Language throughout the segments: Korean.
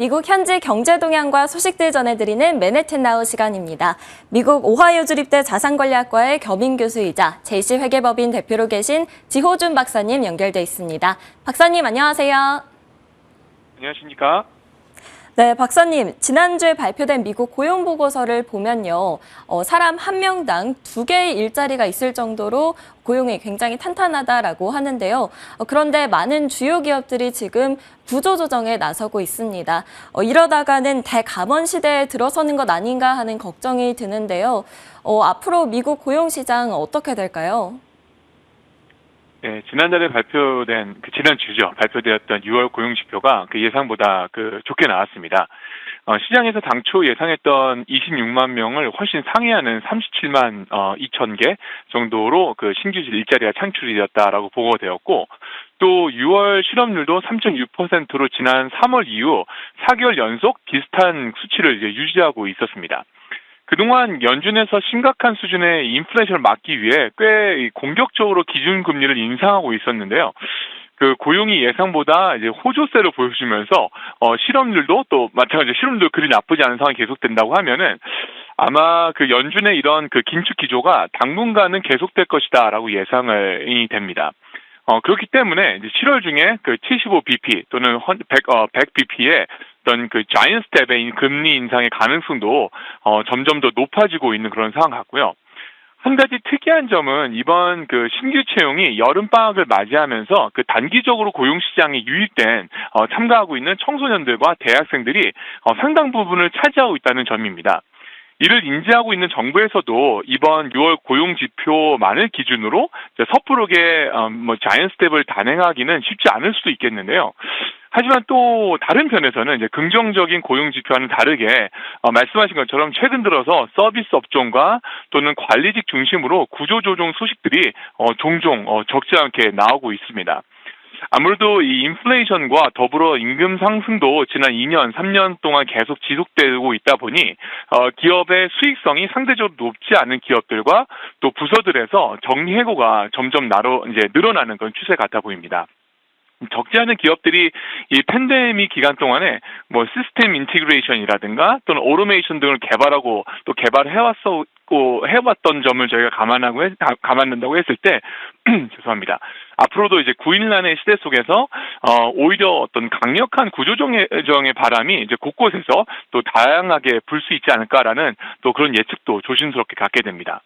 미국 현지 경제 동향과 소식들 전해드리는 맨해튼 나우 시간입니다. 미국 오하이오 주립대 자산관리학과의 겸임 교수이자 JC 회계법인 대표로 계신 지호준 박사님 연결돼 있습니다. 박사님 안녕하세요. 안녕하십니까? 네, 박사님. 지난주에 발표된 미국 고용보고서를 보면요. 사람 한 명당 2개의 일자리가 있을 정도로 고용이 굉장히 탄탄하다라고 하는데요. 그런데 많은 주요 기업들이 지금 구조조정에 나서고 있습니다. 이러다가는 대감원 시대에 들어서는 것 아닌가 하는 걱정이 드는데요. 앞으로 미국 고용시장 어떻게 될까요? 네, 지난달에 지난주죠. 발표되었던 6월 고용지표가 그 예상보다 좋게 나왔습니다. 시장에서 당초 예상했던 26만 명을 훨씬 상회하는 37만 2천 개 정도로 신규 일자리가 창출이 되었다라고 보고되었고, 또 6월 실업률도 3.6%로 지난 3월 이후 4개월 연속 비슷한 수치를 이제 유지하고 있었습니다. 그동안 연준에서 심각한 수준의 인플레이션을 막기 위해 꽤 공격적으로 기준금리를 인상하고 있었는데요. 고용이 예상보다 이제 호조세를 보여주면서 실업률도 또 마찬가지로 실업률도 그리 나쁘지 않은 상황이 계속된다고 하면은 아마 연준의 이런 긴축 기조가 당분간은 계속될 것이다라고 예상이 됩니다. 그렇기 때문에 이제 7월 중에 75bp 또는 100bp의 어떤 자이언트 스텝의 금리 인상의 가능성도 점점 더 높아지고 있는 그런 상황 같고요. 한 가지 특이한 점은 이번 신규 채용이 여름방학을 맞이하면서 단기적으로 고용시장에 유입된 참가하고 있는 청소년들과 대학생들이 상당 부분을 차지하고 있다는 점입니다. 이를 인지하고 있는 정부에서도 이번 6월 고용지표만을 기준으로 섣부르게 자이언트 스텝을 단행하기는 쉽지 않을 수도 있겠는데요. 하지만 또 다른 편에서는 이제 긍정적인 고용지표와는 다르게 말씀하신 것처럼 최근 들어서 서비스 업종과 또는 관리직 중심으로 구조조정 소식들이 종종 적지 않게 나오고 있습니다. 아무래도 이 인플레이션과 더불어 임금 상승도 지난 2년, 3년 동안 계속 지속되고 있다 보니 기업의 수익성이 상대적으로 높지 않은 기업들과 또 부서들에서 정리해고가 점점 늘어나는 그런 추세 같아 보입니다. 적지 않은 기업들이 이 팬데믹 기간 동안에 시스템 인티그레이션이라든가 또는 오토메이션 등을 개발하고 또 해왔던 점을 저희가 감안한다고 했을 때 죄송합니다. 앞으로도 이제 9.11의 시대 속에서 오히려 어떤 강력한 구조조정의 바람이 이제 곳곳에서 또 다양하게 불 수 있지 않을까라는 또 그런 예측도 조심스럽게 갖게 됩니다.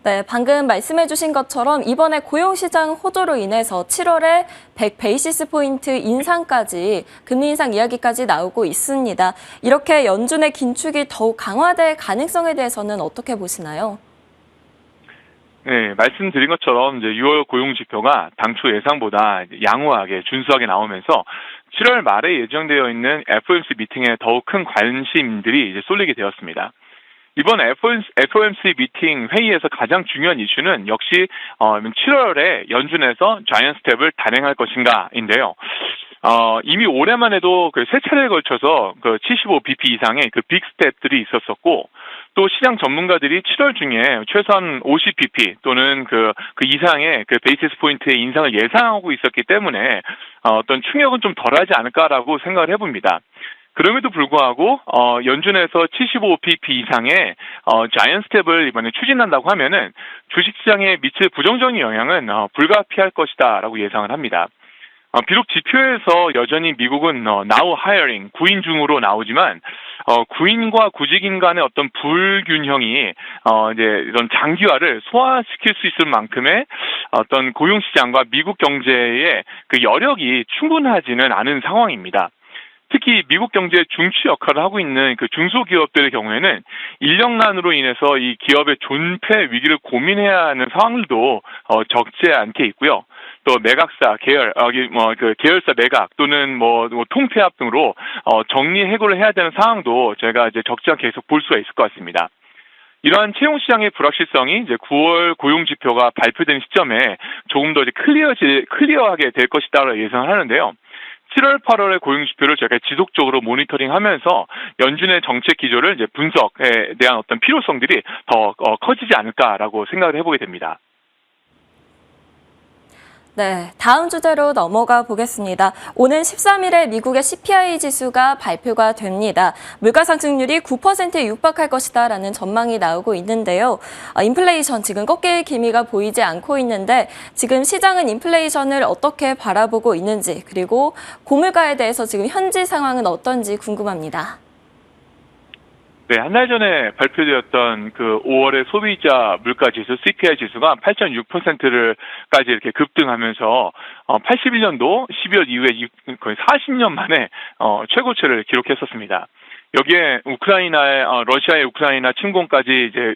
네, 방금 말씀해 주신 것처럼 이번에 고용시장 호조로 인해서 7월에 100 베이시스 포인트 인상까지, 금리 인상 이야기까지 나오고 있습니다. 이렇게 연준의 긴축이 더욱 강화될 가능성에 대해서는 어떻게 보시나요? 네, 말씀드린 것처럼 이제 6월 고용지표가 당초 예상보다 양호하게 준수하게 나오면서 7월 말에 예정되어 있는 FOMC 미팅에 더욱 큰 관심들이 이제 쏠리게 되었습니다. 이번 FOMC 미팅 회의에서 가장 중요한 이슈는 역시 7월에 연준에서 자이언트 스텝을 단행할 것인가인데요. 이미 올해만 해도 세 차례에 걸쳐서 75bp 이상의 빅 스텝들이 있었었고, 또 시장 전문가들이 7월 중에 최소한 50bp 또는 그 이상의 베이시스 포인트의 인상을 예상하고 있었기 때문에 어떤 충격은 좀 덜하지 않을까라고 생각을 해봅니다. 그럼에도 불구하고 연준에서 75bp 이상의 자이언트 스텝을 이번에 추진한다고 하면은 주식시장에 미칠 부정적인 영향은 불가피할 것이다라고 예상을 합니다. 비록 지표에서 여전히 미국은 now hiring, 구인 중으로 나오지만 구인과 구직인 간의 어떤 불균형이 이제 이런 장기화를 소화시킬 수 있을 만큼의 어떤 고용시장과 미국 경제의 여력이 충분하지는 않은 상황입니다. 특히 미국 경제의 중추 역할을 하고 있는 중소기업들의 경우에는 인력난으로 인해서 이 기업의 존폐 위기를 고민해야 하는 상황들도 적지 않게 있고요. 또 매각사, 계열사 매각 또는 통폐합 등으로 정리해고를 해야 되는 상황도 저희가 이제 적지 않게 계속 볼 수가 있을 것 같습니다. 이러한 채용 시장의 불확실성이 이제 9월 고용 지표가 발표된 시점에 조금 더 이제 클리어하게 될 것이다라고 예상을 하는데요. 7월, 8월의 고용 지표를 저희가 지속적으로 모니터링하면서 연준의 정책 기조를 이제 분석에 대한 어떤 필요성들이 더 커지지 않을까라고 생각을 해보게 됩니다. 네, 다음 주제로 넘어가 보겠습니다. 오는 13일에 미국의 CPI 지수가 발표가 됩니다. 물가 상승률이 9%에 육박할 것이다라는 전망이 나오고 있는데요. 인플레이션 지금 꺾일 기미가 보이지 않고 있는데 지금 시장은 인플레이션을 어떻게 바라보고 있는지 그리고 고물가에 대해서 지금 현지 상황은 어떤지 궁금합니다. 네, 한 달 전에 발표되었던 그 5월의 소비자 물가 지수 CPI 지수가 8.6%까지 이렇게 급등하면서 81년도 12월 이후에 거의 40년 만에 최고치를 기록했었습니다. 여기에 러시아의 우크라이나 침공까지 이제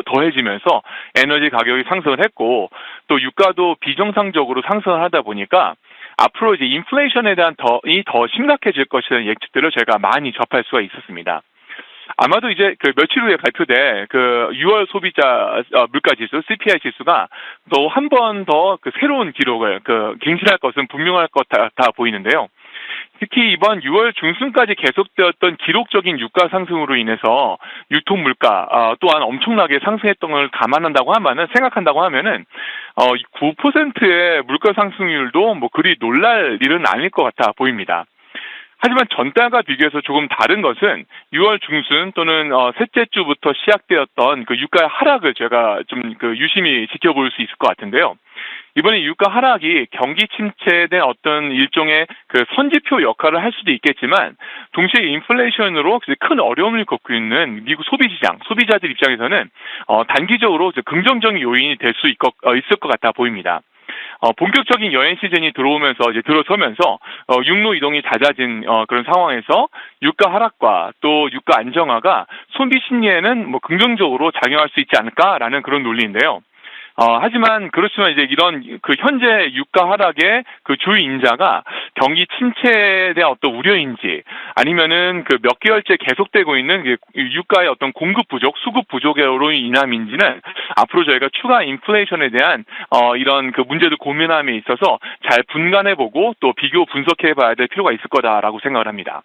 더해지면서 에너지 가격이 상승을 했고 또 유가도 비정상적으로 상승을 하다 보니까 앞으로 이제 인플레이션에 대한 더 심각해질 것이라는 예측들을 저희가 많이 접할 수가 있었습니다. 아마도 이제 며칠 후에 발표될 6월 소비자 물가 지수 CPI 지수가 또 한 번 더 새로운 기록을 갱신할 것은 분명할 것 같아 보이는데요. 특히 이번 6월 중순까지 계속되었던 기록적인 유가 상승으로 인해서 유통 물가 또한 엄청나게 상승했던 걸 생각한다고 하면은 9%의 물가 상승률도 뭐 그리 놀랄 일은 아닐 것 같아 보입니다. 하지만 전달과 비교해서 조금 다른 것은 6월 중순 또는 셋째 주부터 시작되었던 유가 하락을 제가 좀 유심히 지켜볼 수 있을 것 같은데요. 이번에 유가 하락이 경기 침체에 대한 어떤 일종의 선지표 역할을 할 수도 있겠지만 동시에 인플레이션으로 큰 어려움을 겪고 있는 미국 소비자들 입장에서는 단기적으로 긍정적인 요인이 될 수 있을 것 같아 보입니다. 본격적인 여행 시즌이 들어서면서 육로 이동이 잦아진 그런 상황에서 유가 하락과 또 유가 안정화가 소비 심리에는 뭐 긍정적으로 작용할 수 있지 않을까라는 그런 논리인데요. 하지만 그렇지만 이제 이런 현재 유가 하락의 주요 인자가 경기 침체에 대한 어떤 우려인지 아니면은 몇 개월째 계속되고 있는 유가의 어떤 공급 부족, 수급 부족으로 인함인지는 앞으로 저희가 추가 인플레이션에 대한 이런 문제를 고민함에 있어서 잘 분간해보고 또 비교 분석해봐야 될 필요가 있을 거다라고 생각을 합니다.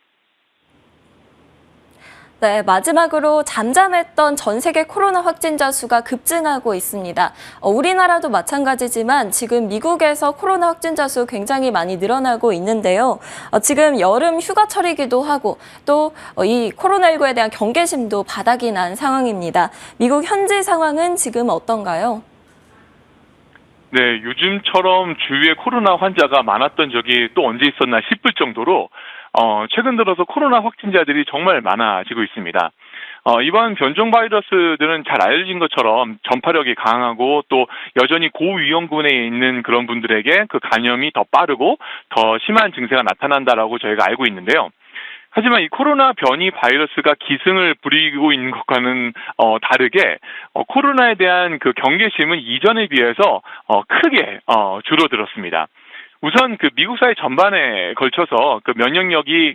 네, 마지막으로 잠잠했던 전 세계 코로나 확진자 수가 급증하고 있습니다. 우리나라도 마찬가지지만 지금 미국에서 코로나 확진자 수 굉장히 많이 늘어나고 있는데요. 지금 여름 휴가철이기도 하고 또 이 코로나19에 대한 경계심도 바닥이 난 상황입니다. 미국 현지 상황은 지금 어떤가요? 네, 요즘처럼 주위에 코로나 환자가 많았던 적이 또 언제 있었나 싶을 정도로 최근 들어서 코로나 확진자들이 정말 많아지고 있습니다. 이번 변종 바이러스들은 잘 알려진 것처럼 전파력이 강하고 또 여전히 고위험군에 있는 그런 분들에게 감염이 더 빠르고 더 심한 증세가 나타난다라고 저희가 알고 있는데요. 하지만 이 코로나 변이 바이러스가 기승을 부리고 있는 것과는 다르게 코로나에 대한 경계심은 이전에 비해서 크게 줄어들었습니다. 우선 미국 사회 전반에 걸쳐서 면역력이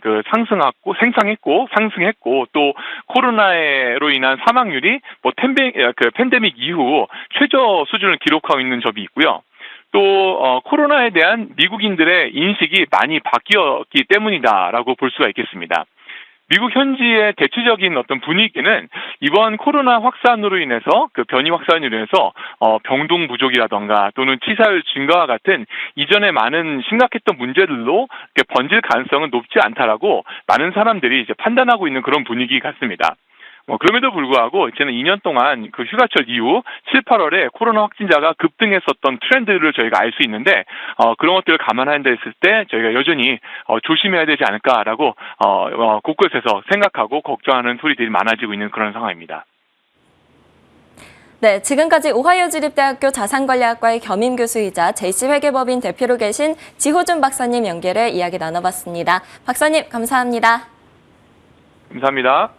상승했고 또 코로나로 인한 사망률이 팬데믹 이후 최저 수준을 기록하고 있는 점이 있고요. 또 코로나에 대한 미국인들의 인식이 많이 바뀌었기 때문이다라고 볼 수가 있겠습니다. 미국 현지의 대체적인 어떤 분위기는 이번 코로나 확산으로 인해서 변이 확산으로 인해서 병동 부족이라던가 또는 치사율 증가와 같은 이전에 많은 심각했던 문제들로 번질 가능성은 높지 않다라고 많은 사람들이 이제 판단하고 있는 그런 분위기 같습니다. 그럼에도 불구하고 이제는 2년 동안 휴가철 이후 7, 8월에 코로나 확진자가 급등했었던 트렌드를 저희가 알 수 있는데 그런 것들을 감안한 데 있을 때 저희가 여전히 조심해야 되지 않을까라고 곳곳에서 생각하고 걱정하는 소리들이 많아지고 있는 그런 상황입니다. 네, 지금까지 오하이오 주립대학교 자산관리학과의 겸임 교수이자 JC회계법인 대표로 계신 지호준 박사님 연결해 이야기 나눠봤습니다. 박사님 감사합니다. 감사합니다.